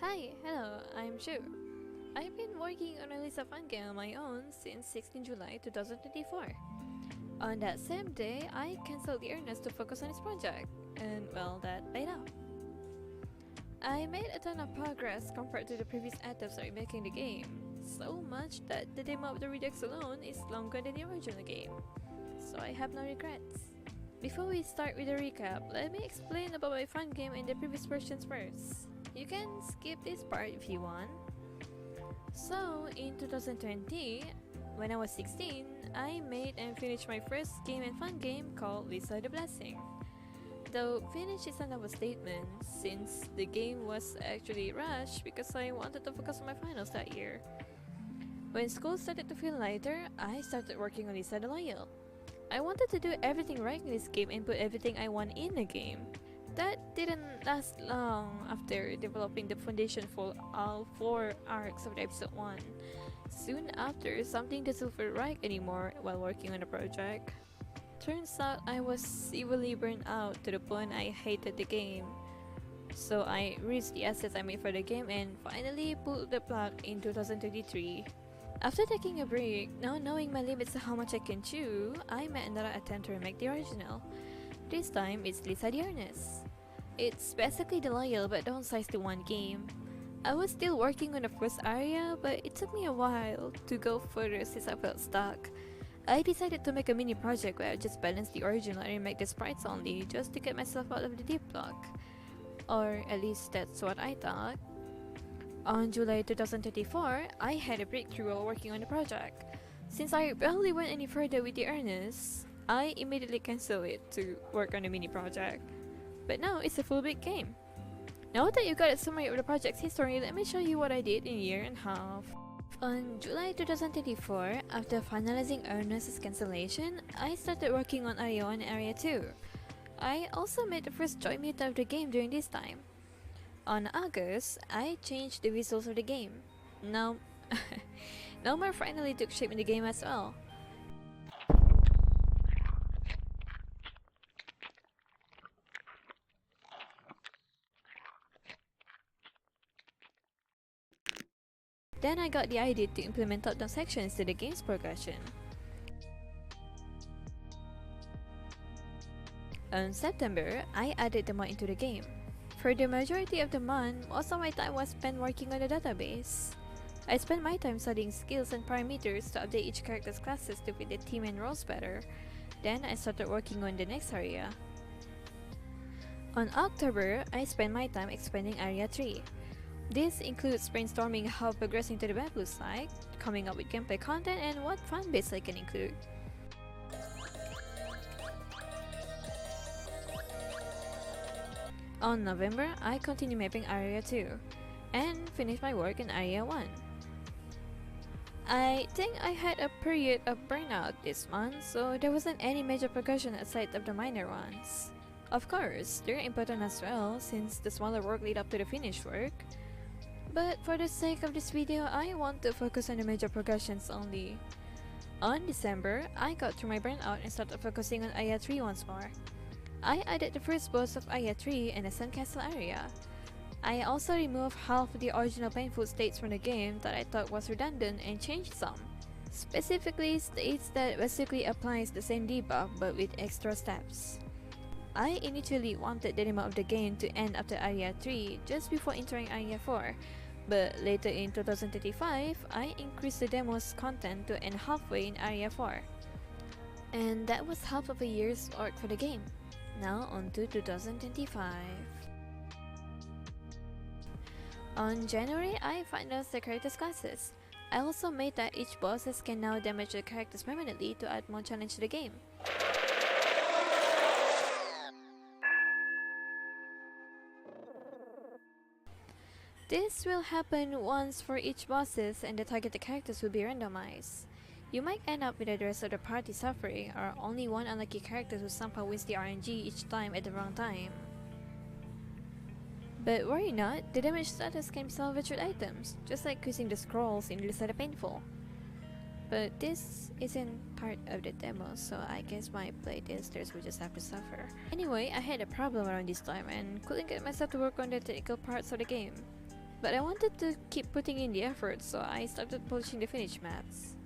Hello, I'm Shu. I've been working on a Lisa Fun game on my own since 16 July 2024. On that same day, I cancelled the earnest to focus on this project, and well, that paid off. I made a ton of progress compared to the previous attempts at making the game, so much that the demo of the REDUX alone is longer than the original game, so I have no regrets. Before we start with the recap, let me explain about my fun game in the previous versions first. You can skip this part if you want. So, in 2020, when I was 16, I made and finished my first game and fun game called Lisa the Blessing. Though finish is an overstatement, since the game was actually rushed because I wanted to focus on my finals that year. When school started to feel lighter, I started working on Lisa the Loyal. I wanted to do everything right in this game and put everything I want in the game. That didn't last long after developing the foundation for all 4 arcs of the episode 1. Soon after, something doesn't feel right anymore while working on the project. Turns out I was severely burned out to the point I hated the game. So I risked the assets I made for the game and finally pulled the plug in 2023. After taking a break, now knowing my limits of how much I can chew, I made another attempt to remake the original. This time, it's Lisa the Earnest. It's basically the Loyal but downsized to one game. I was still working on the first area, but it took me a while to go further since I felt stuck. I decided to make a mini project where I just balance the original and remake the sprites only, just to get myself out of the deep block. Or at least that's what I thought. On July 2024, I had a breakthrough while working on the project. Since I barely went any further with the Earnest, I immediately cancelled it to work on the mini project. But now it's a full big game. Now that you got a summary of the project's history, let me show you what I did in a year and a half. On July 2024, after finalizing Earnest's cancellation, I started working on Area 1 and Area 2. I also made the first joy meet of the game during this time. On August, I changed the visuals of the game. Now, more finally took shape in the game as well. Then I got the idea to implement top-down sections to the game's progression. On September, I added the mod into the game. For the majority of the month, most of my time was spent working on the database. I spent my time studying skills and parameters to update each character's classes to fit the team and roles better. Then I started working on the next area. On October, I spent my time expanding Area 3. This includes brainstorming how progressing to the map looks like, coming up with gameplay content, and what fun bits I can include. On November, I continued mapping Area 2, and finished my work in Area 1. I think I had a period of burnout this month, so there wasn't any major progression aside of the minor ones. Of course, they're important as well, since the smaller work lead up to the finished work. But for the sake of this video, I want to focus on the major progressions only. On December, I got through my burnout and started focusing on Area 3 once more. I added the first boss of Area 3 and the Sandcastle area. I also removed half of the original painful states from the game that I thought was redundant and changed some. Specifically, states that basically applies the same debuff but with extra steps. I initially wanted the demo of the game to end after Area 3 just before entering Area 4, but later in 2035, I increased the demo's content to end halfway in Area 4. And that was half of a year's work for the game. Now on to 2025. On January, I finalized the characters' classes. I also made that each bosses can now damage the characters permanently to add more challenge to the game. This will happen once for each bosses and the targeted characters will be randomized. You might end up with the rest of the party suffering or only one unlucky character who somehow wins the RNG each time at the wrong time. But worry not, the damage status can be salvaged with items, just like using the scrolls in Lisa the Painful. But this isn't part of the demo, so I guess my playtesters will just have to suffer. Anyway, I had a problem around this time and couldn't get myself to work on the technical parts of the game. but I wanted to keep putting in the effort, so I started polishing the finished maps.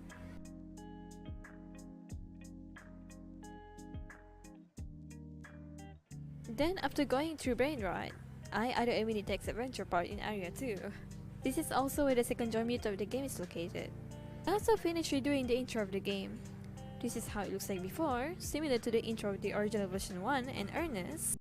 Then after going through brain rot, I added a mini text adventure part in Area 2. This is also where the second joy meter of the game is located. I also finished redoing the intro of the game. This is how it looks like before, similar to the intro of the original version 1 and Ernest.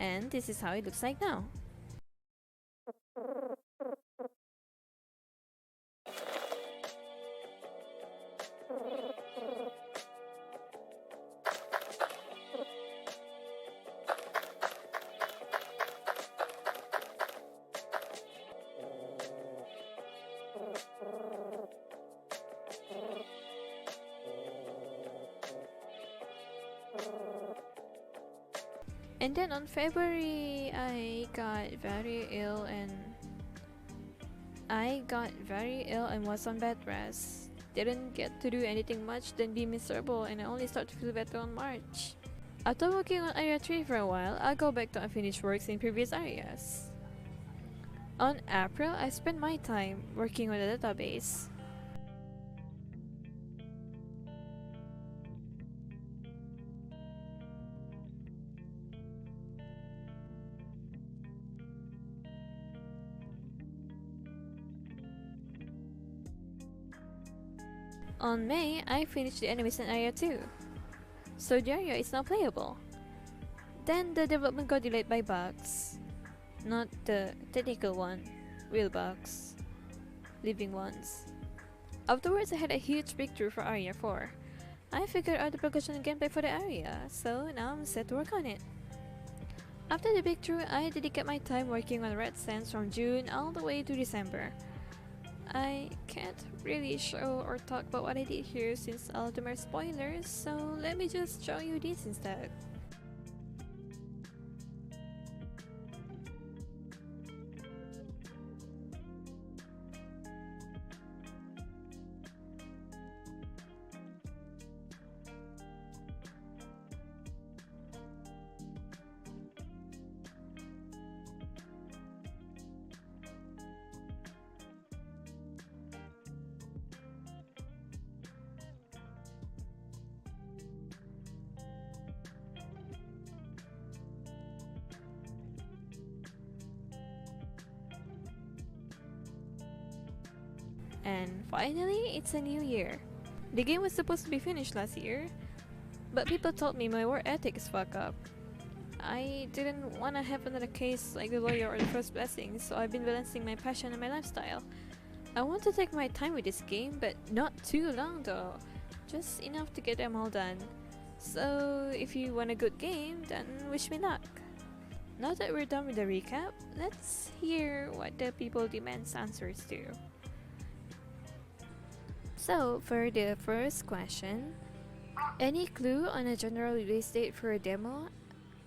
And this is how it looks like now. And then on February, I got very ill and was on bed rest. Didn't get to do anything much, then be miserable, and I only start to feel better on March. After working on Area 3 for a while, I'll go back to unfinished works in previous areas. On April, I spent my time working on the database. On May, I finished the enemies in Area 2, so the area is now playable. Then the development got delayed by bugs. Not the technical one, real bugs. Living ones. Afterwards, I had a huge breakthrough for Area 4. I figured out the progression and gameplay for the area, so now I'm set to work on it. After the breakthrough, I dedicate my time working on Red Sands from June all the way to December. I can't really show or talk about what I did here since all of them are spoilers, so let me just show you this instead. And finally, it's a new year. The game was supposed to be finished last year, but people told me my work ethic is fucked up. I didn't want to have another case like the lawyer or the first blessing, so I've been balancing my passion and my lifestyle. I want to take my time with this game, but not too long though. Just enough to get them all done. So if you want a good game, then wish me luck. Now that we're done with the recap, let's hear what the people demands answers to. So for the first question, any clue on a general release date for a demo?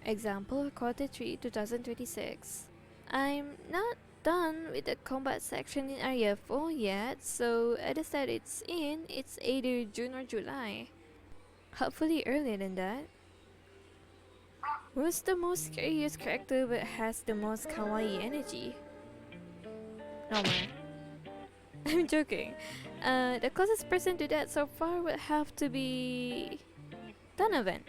Example, Q3 2026. I'm not done with the combat section in Area 4 yet, so I decided it's either June or July. Hopefully earlier than that. Who's the most curious character but has the most kawaii energy? No man. I'm joking. The closest person to that so far would have to be Donovan.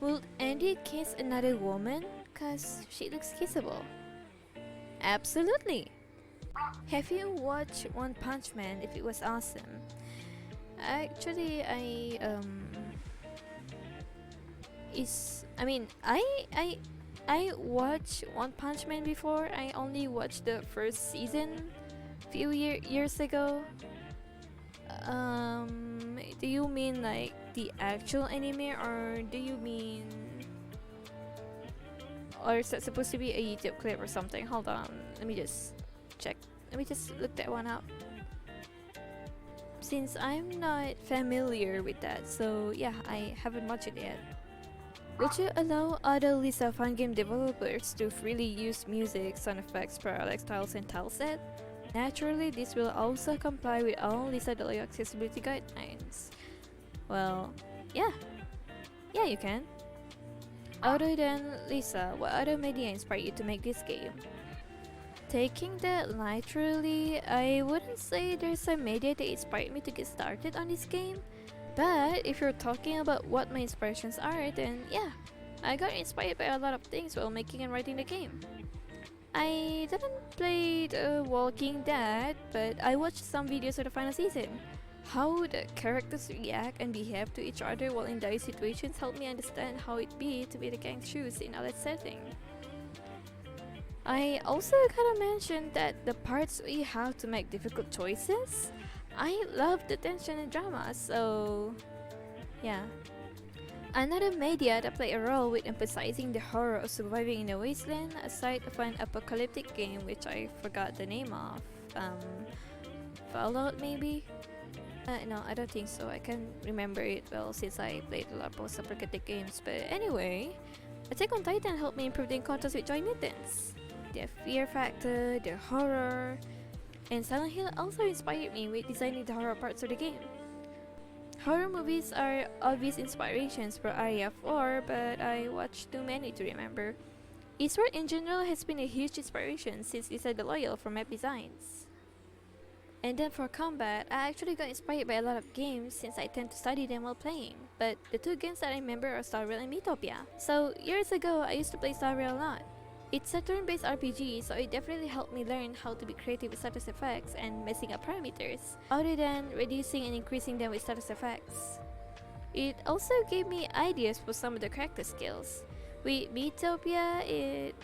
Would Andy kiss another woman? Cause she looks kissable. Absolutely. Have you watched One Punch Man if it was awesome? Actually, I watched One Punch Man before. I only watched the first season few years ago. Do you mean like the actual anime, or do you mean, or is that supposed to be a YouTube clip or something? Hold on, let me just check Let me just look that one up. Since I'm not familiar with that, so yeah, I haven't watched it yet. Would you allow other Lisa fan game developers to freely use music, sound effects, parallax tiles, and tileset? Naturally, this will also comply with all Lisa Delio accessibility guidelines. Well, yeah. Yeah, you can. Other than Lisa, what other media inspired you to make this game? Taking that literally, I wouldn't say there's a media that inspired me to get started on this game. But if you're talking about what my inspirations are, then yeah, I got inspired by a lot of things while making and writing the game. I didn't play The Walking Dead, but I watched some videos of the final season. How the characters react and behave to each other while in dire situations helped me understand how it'd be to be the gang's shoes in other setting. I also gotta mention that the parts we have to make difficult choices, I love the tension and drama, so yeah. Another media that played a role with emphasizing the horror of surviving in a wasteland, aside from an apocalyptic game which I forgot the name of. Fallout maybe? No, I don't think so. I can't remember it well since I played a lot of post-apocalyptic games. But anyway, Attack on Titan helped me improve the encounters with giant mutants. Their fear factor, their horror, and Silent Hill also inspired me with designing the horror parts of the game. Horror movies are obvious inspirations for Area 4, but I watched too many to remember. Eastward in general has been a huge inspiration since Lisa the Loyal for map designs. And then for combat, I actually got inspired by a lot of games since I tend to study them while playing. But the two games that I remember are Star Rail and Metopia. So years ago, I used to play Star Rail a lot. It's a turn-based RPG, so it definitely helped me learn how to be creative with status effects and messing up parameters, other than reducing and increasing them with status effects. It also gave me ideas for some of the character skills. With Metopia, it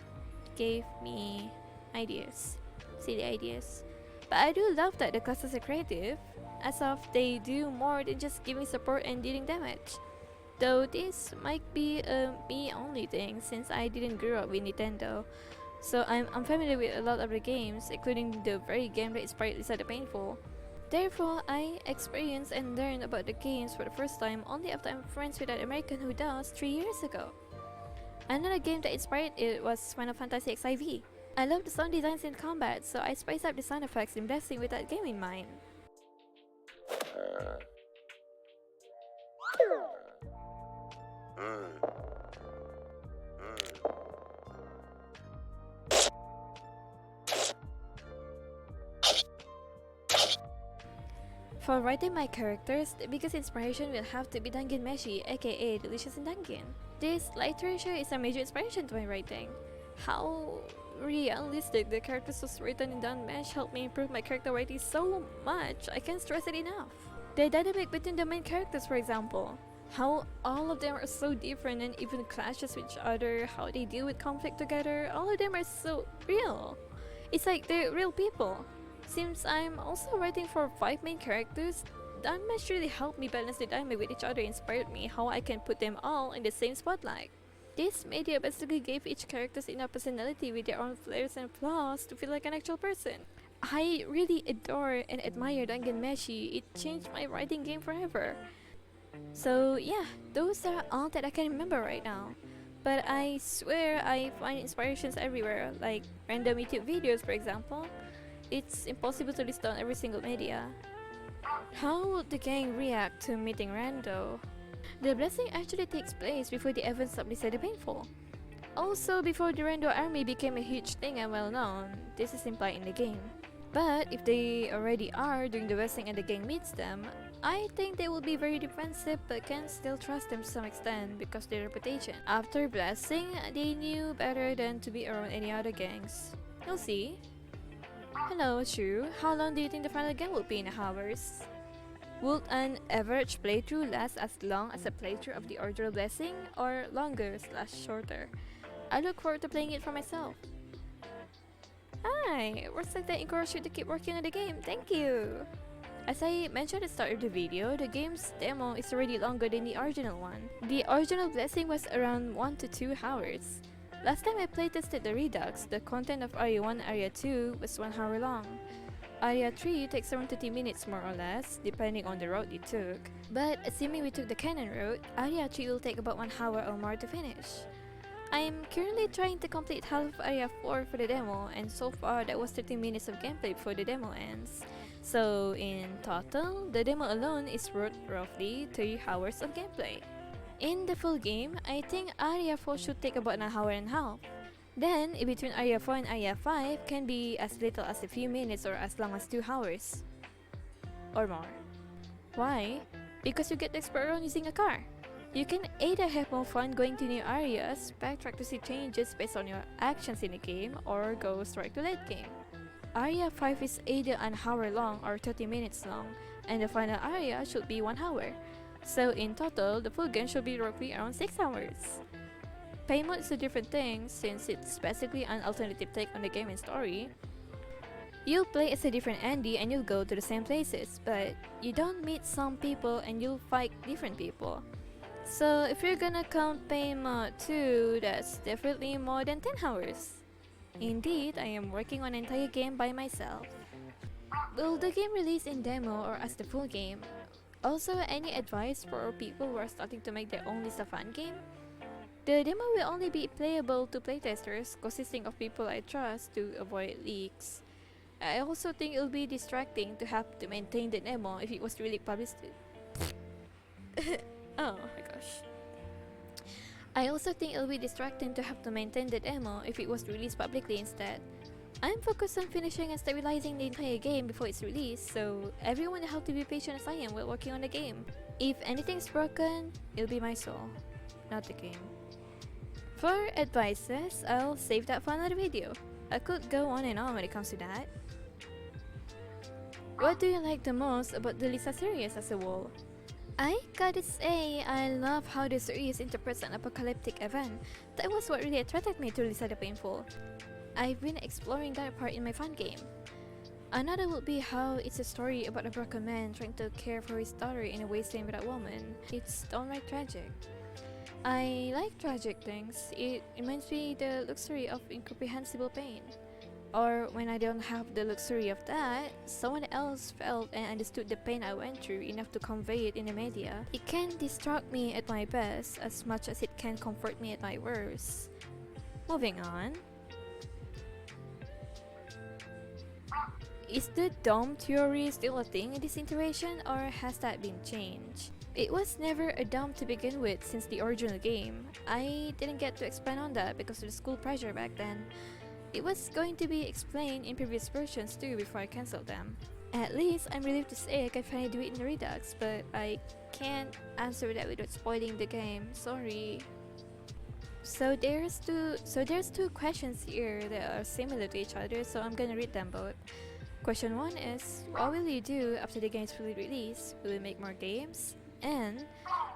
gave me ideas. Silly ideas. But I do love that the classes are creative, as of they do more than just giving support and dealing damage. Though this might be a me-only thing since I didn't grow up with Nintendo, so I'm unfamiliar with a lot of the games, including the very game that inspired Lisa the Painful. Therefore, I experienced and learned about the games for the first time only after I'm friends with an American who does 3 years ago. Another game that inspired it was Final Fantasy XIV. I love the sound designs in combat, so I spiced up the sound effects in Blessing with that game in mind. For writing my characters, the biggest inspiration will have to be Dungeon Meshi, aka Delicious in Dungeon. This literature is a major inspiration to my writing. How realistic the characters was written in Dungeon Mesh helped me improve my character writing so much, I can't stress it enough. The dynamic between the main characters, for example. How all of them are so different and even clashes with each other, how they deal with conflict together, all of them are so real. It's like they're real people. Since I'm also writing for 5 main characters, Dungeon Mesh really helped me balance the dynamic with each other and inspired me how I can put them all in the same spotlight. This media basically gave each character enough personality with their own flares and flaws to feel like an actual person. I really adore and admire Dungeon Meshi. It changed my writing game forever. So yeah, those are all that I can remember right now. But I swear I find inspirations everywhere, like random YouTube videos for example. It's impossible to list down every single media. How would the gang react to meeting Rando? The blessing actually takes place before the events of Lisa the Painful. Also before the Rando army became a huge thing and well known. This is implied in the game. But if they already are during the blessing and the gang meets them, I think they will be very defensive but can still trust them to some extent because of their reputation. After blessing, they knew better than to be around any other gangs. You'll see. Hello, Shu. How long do you think the final game will be in hours? Would an average playthrough last as long as a playthrough of the original Blessing, or longer/shorter? I look forward to playing it for myself. Hi! Words like that encourage you to keep working on the game, thank you! As I mentioned at the start of the video, the game's demo is already longer than the original one. The original Blessing was around 1 to 2 hours. Last time I playtested the Redux, the content of Area 1 and Area 2 was 1 hour long. Area 3 takes around 30 minutes more or less, depending on the route you took. But assuming we took the Canon route, Area 3 will take about 1 hour or more to finish. I'm currently trying to complete half of Area 4 for the demo, and so far that was 30 minutes of gameplay before the demo ends. So in total, the demo alone is worth roughly 3 hours of gameplay. In the full game, I think Area 4 should take about 1 hour and a half. Then, in between Area 4 and Area 5 can be as little as a few minutes or as long as 2 hours. Or more. Why? Because you get to explore around using a car. You can either have more fun going to new areas, backtrack to see changes based on your actions in the game, or go straight to late game. Area 5 is either an hour long or 30 minutes long, and the final area should be 1 hour. So in total, the full game should be roughly around 6 hours. Pay mode is a different thing since it's basically an alternative take on the game and story. You'll play as a different Andy and you'll go to the same places, but you don't meet some people and you'll fight different people. So if you're gonna count pay mode too, that's definitely more than 10 hours. Indeed, I am working on an entire game by myself. Will the game release in demo or as the full game? Also, any advice for people who are starting to make their own Lisa fan game? The demo will only be playable to playtesters consisting of people I trust to avoid leaks. I also think it'll be distracting to have to maintain the demo if it was really published. Oh my gosh. I also think it'll be distracting to have to maintain the demo if it was released publicly instead. I'm focused on finishing and stabilizing the entire game before it's released, so everyone will have to be patient as I am while working on the game. If anything's broken, it'll be my soul, not the game. For advices, I'll save that for another video. I could go on and on when it comes to that. What do you like the most about the Lisa series as a whole? I gotta say, I love how the series interprets an apocalyptic event. That was what really attracted me to Lisa the Painful. I've been exploring that part in my fan game. Another would be how it's a story about a broken man trying to care for his daughter in a wasteland without a woman. It's downright tragic. I like tragic things. It reminds me the luxury of incomprehensible pain. Or when I don't have the luxury of that, someone else felt and understood the pain I went through enough to convey it in the media. It can distract me at my best as much as it can comfort me at my worst. Moving on. Is the dome theory still a thing in this iteration, or has that been changed? It was never a dome to begin with since the original game. I didn't get to expand on that because of the school pressure back then. It was going to be explained in previous versions too before I cancelled them. At least I'm relieved to say I can finally do it in the Redux, but I can't answer that without spoiling the game, sorry. So there's two questions here that are similar to each other, so I'm gonna read them both. Question 1 is, what will you do after the game is fully released? Will you make more games? And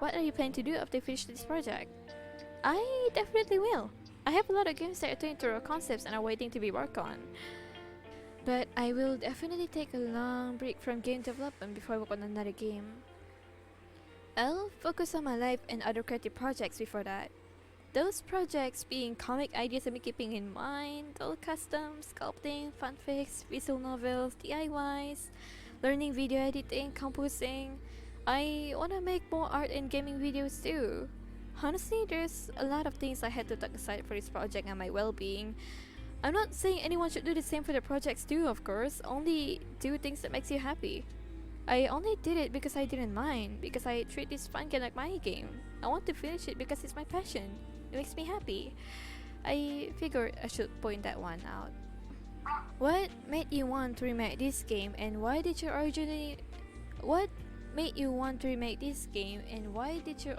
what are you planning to do after you finish this project? I definitely will. I have a lot of games that are turning to raw concepts and are waiting to be worked on. But I will definitely take a long break from game development before I work on another game. I'll focus on my life and other creative projects before that. Those projects being comic ideas I've been keeping in mind, doll customs, sculpting, fanfics, visual novels, DIYs, learning video editing, composing. I wanna make more art and gaming videos too. Honestly, there's a lot of things I had to tuck aside for this project and my well-being. I'm not saying anyone should do the same for their projects too, of course. Only do things that makes you happy. I only did it because I didn't mind, because I treat this fun game like my game. I want to finish it because it's my passion. It makes me happy. I figured I should point that one out. What made you want to remake this game, and why did you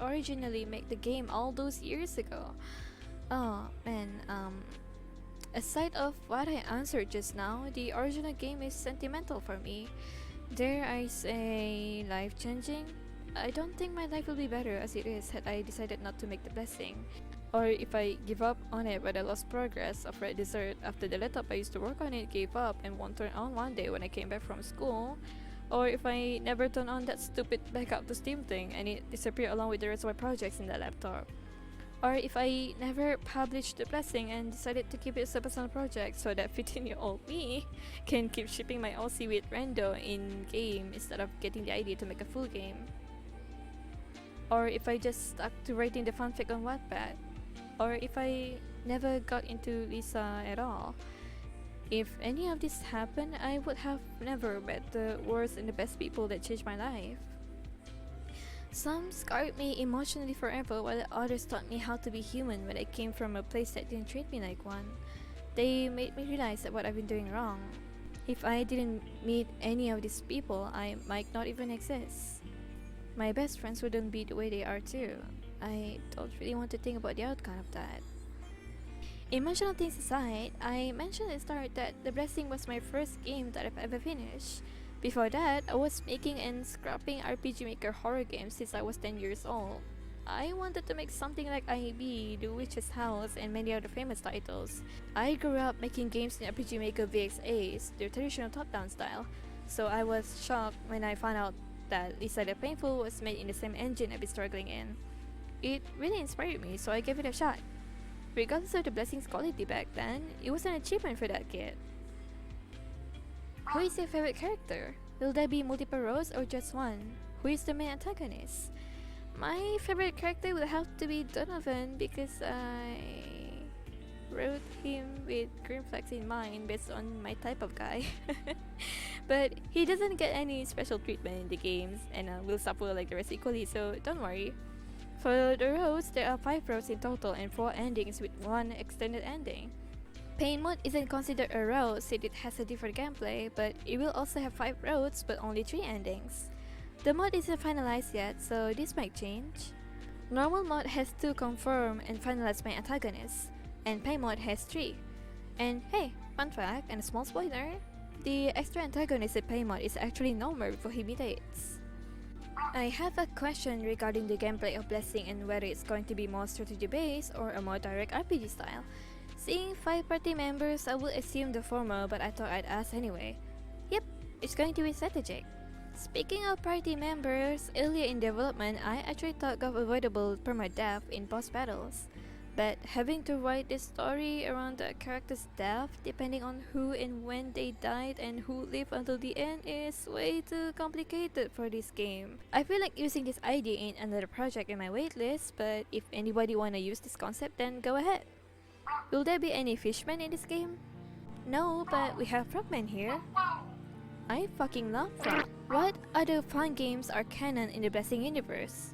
originally make the game all those years ago? Oh man, aside of what I answered just now, the original game is sentimental for me. Dare I say life-changing? I don't think my life will be better as it is had I decided not to make the blessing. Or if I give up on it but I lost progress of Red Desert after the laptop I used to work on it gave up and won't turn on one day when I came back from school. Or if I never turn on that stupid backup to Steam thing and it disappeared along with the rest of my projects in that laptop. Or if I never published the blessing and decided to keep it as a personal project so that 15-year-old me can keep shipping my OC with rando in game instead of getting the idea to make a full game. Or if I just stuck to writing the fanfic on Wattpad. Or if I never got into Lisa at all. If any of this happened, I would have never met the worst and the best people that changed my life. Some scarred me emotionally forever, while others taught me how to be human when I came from a place that didn't treat me like one. They made me realize that what I've been doing wrong. If I didn't meet any of these people, I might not even exist. My best friends wouldn't be the way they are too. I don't really want to think about the outcome of that. Emotional things aside, I mentioned at the start that The Blessing was my first game that I've ever finished. Before that, I was making and scrapping RPG Maker horror games since I was 10 years old. I wanted to make something like IB, The Witch's House, and many other famous titles. I grew up making games in RPG Maker VXAs, the traditional top-down style, so I was shocked when I found out that Lisa the Painful was made in the same engine I've been struggling in. It really inspired me, so I gave it a shot. Regardless of the Blessing's quality back then, it was an achievement for that kid. Who is your favorite character? Will there be multiple roles or just one? Who is the main antagonist? My favorite character will have to be Donovan because I wrote him with green flags in mind based on my type of guy. But he doesn't get any special treatment in the games and will suffer like the rest equally, so don't worry. For the roads, there are 5 roads in total and 4 endings with 1 extended ending. Pain mode isn't considered a road since it has a different gameplay, but it will also have 5 roads but only 3 endings. The mod isn't finalized yet, so this might change. Normal mode has 2 confirmed and finalized main antagonists, and pain mode has 3. And hey, fun fact and a small spoiler, the extra antagonist in pain mode is actually Nomer before he mutates. I have a question regarding the gameplay of Blessing and whether it's going to be more strategy based or a more direct RPG style. Seeing 5 party members, I would assume the former, but I thought I'd ask anyway. Yep, it's going to be strategic. Speaking of party members, earlier in development, I actually thought of avoidable permadeath in boss battles. But having to write this story around the character's death, depending on who and when they died and who lived until the end, is way too complicated for this game. I feel like using this idea in another project in my waitlist, but if anybody wanna use this concept, then go ahead. Will there be any fishmen in this game? No, but we have frogmen here. I fucking love frog. What other fun games are canon in the Blessing universe?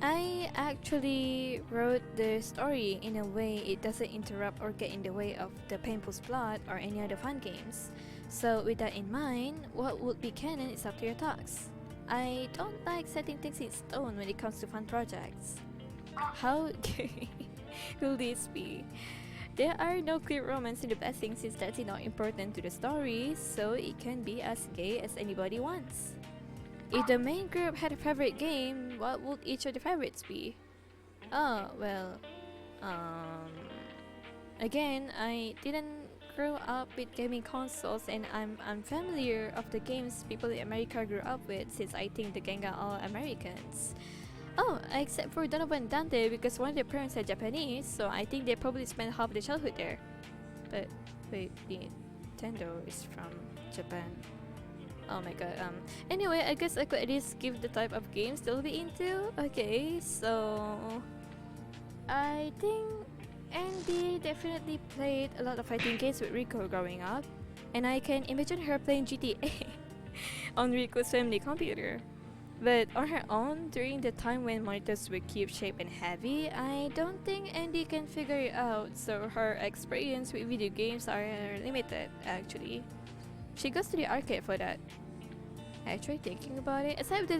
I actually wrote the story in a way it doesn't interrupt or get in the way of the Painful's plot or any other fun games. So with that in mind, what would be canon is up to your thoughts. I don't like setting things in stone when it comes to fun projects. How gay will this be? There are no clear romance in the Blessing since that's not important to the story, so it can be as gay as anybody wants. If the main group had a favorite game, what would each of the favorites be? Oh, well, again, I didn't grow up with gaming consoles and I'm unfamiliar of the games people in America grew up with since I think the gang are all Americans. Oh, except for Donovan and Dante because one of their parents are Japanese, so I think they probably spent half their childhood there. But wait, the Nintendo is from Japan. Oh my god, anyway, I guess I could at least give the type of games they'll be into. Okay, so I think Andy definitely played a lot of fighting games with Rico growing up, and I can imagine her playing GTA on Rico's family computer. But on her own, during the time when monitors were cube-shaped and heavy, I don't think Andy can figure it out, so her experience with video games are limited actually. She goes to the arcade for that. Actually thinking about it, aside of the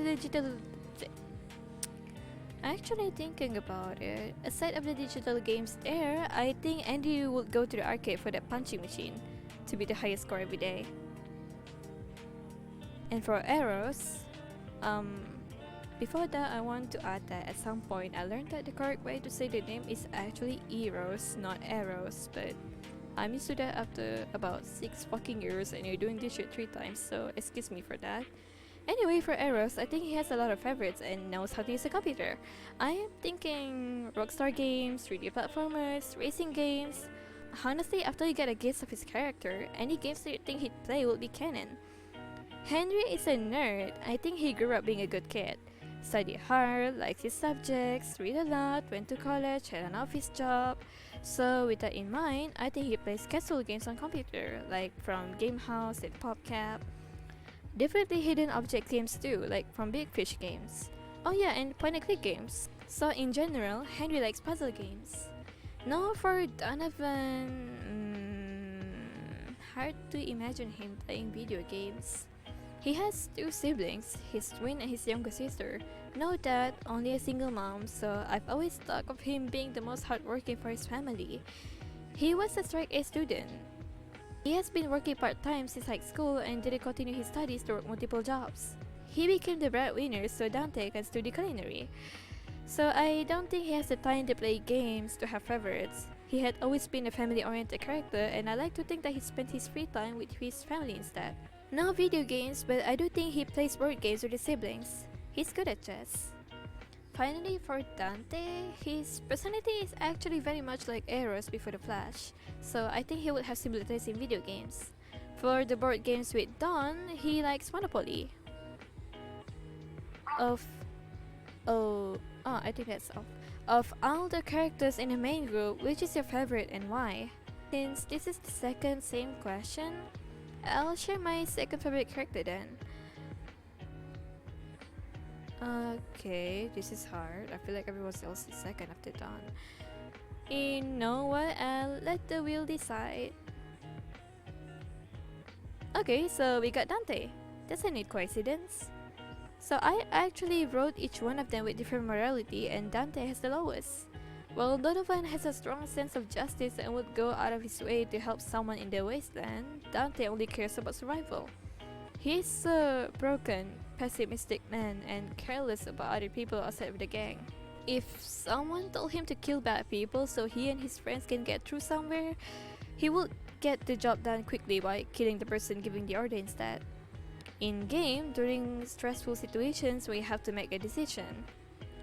digital games there, I think Andy would go to the arcade for that punching machine to be the highest score every day. And for arrows, before that I want to add that at some point I learned that the correct way to say the name is actually Eros, not arrows, but I'm used to that after about 6 fucking years and you're doing this shit 3 times, so excuse me for that. Anyway, for Eros, I think he has a lot of favorites and knows how to use a computer. I am thinking Rockstar games, 3D platformers, racing games. Honestly, after you get a gist of his character, any games that you think he'd play will be canon. Henry is a nerd. I think he grew up being a good kid. Studied hard, likes his subjects, read a lot, went to college, had an office job. So with that in mind, I think he plays casual games on computer, like from Game House and PopCap. Definitely hidden object games too, like from Big Fish games. Oh yeah, and point and click games. So in general, Henry likes puzzle games. Now for Donovan, hard to imagine him playing video games. He has two siblings, his twin and his younger sister. No dad, only a single mom, so I've always thought of him being the most hardworking for his family. He was a straight A student. He has been working part-time since high school and didn't continue his studies to work multiple jobs. He became the breadwinner so Dante can study culinary. So I don't think he has the time to play games to have favorites. He had always been a family-oriented character and I like to think that he spent his free time with his family instead. No video games, but I do think he plays board games with his siblings. He's good at chess. Finally, for Dante, his personality is actually very much like Eros before the Flash, so I think he would have similarities in video games. For the board games with Don, he likes Monopoly. I think that's all. Of all the characters in the main group, which is your favorite and why? Since this is the second same question, I'll share my second favorite character then. Okay, this is hard. I feel like everyone else is second after Dawn. You know what? I'll let the wheel decide. Okay, so we got Dante. That's a neat coincidence. So I actually wrote each one of them with different morality and Dante has the lowest. While Donovan has a strong sense of justice and would go out of his way to help someone in the wasteland, Dante only cares about survival. He's a broken, pessimistic man and careless about other people outside of the gang. If someone told him to kill bad people so he and his friends can get through somewhere, he would get the job done quickly by killing the person giving the order instead. In game, during stressful situations where you have to make a decision.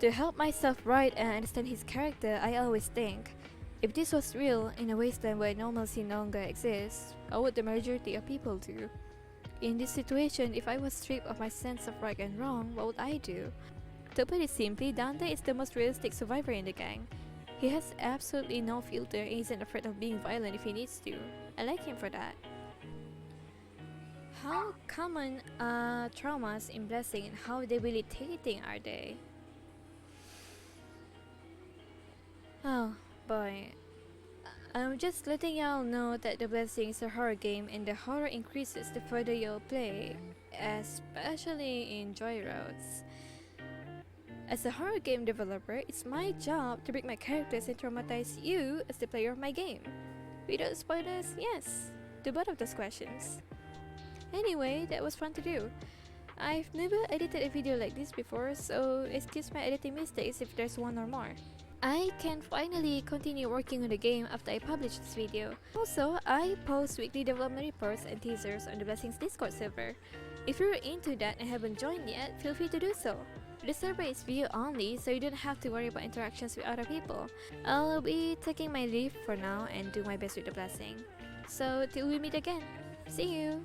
To help myself write and understand his character, I always think, if this was real in a wasteland where normalcy no longer exists, what would the majority of people do? In this situation, if I was stripped of my sense of right and wrong, what would I do? To put it simply, Dante is the most realistic survivor in the gang. He has absolutely no filter and isn't afraid of being violent if he needs to. I like him for that. How common are traumas in Blessing and how debilitating are they? Oh boy. I'm just letting y'all know that The Blessing is a horror game and the horror increases the further you'll play, especially in Joy Roads. As a horror game developer, it's my job to break my characters and traumatize you as the player of my game. Without spoilers, yes, to both of those questions. Anyway, that was fun to do. I've never edited a video like this before, so excuse my editing mistakes if there's one or more. I can finally continue working on the game after I publish this video. Also, I post weekly development reports and teasers on the Blessings Discord server. If you're into that and haven't joined yet, feel free to do so. The server is view only, so you don't have to worry about interactions with other people. I'll be taking my leave for now and do my best with the Blessing. So till we meet again, see you!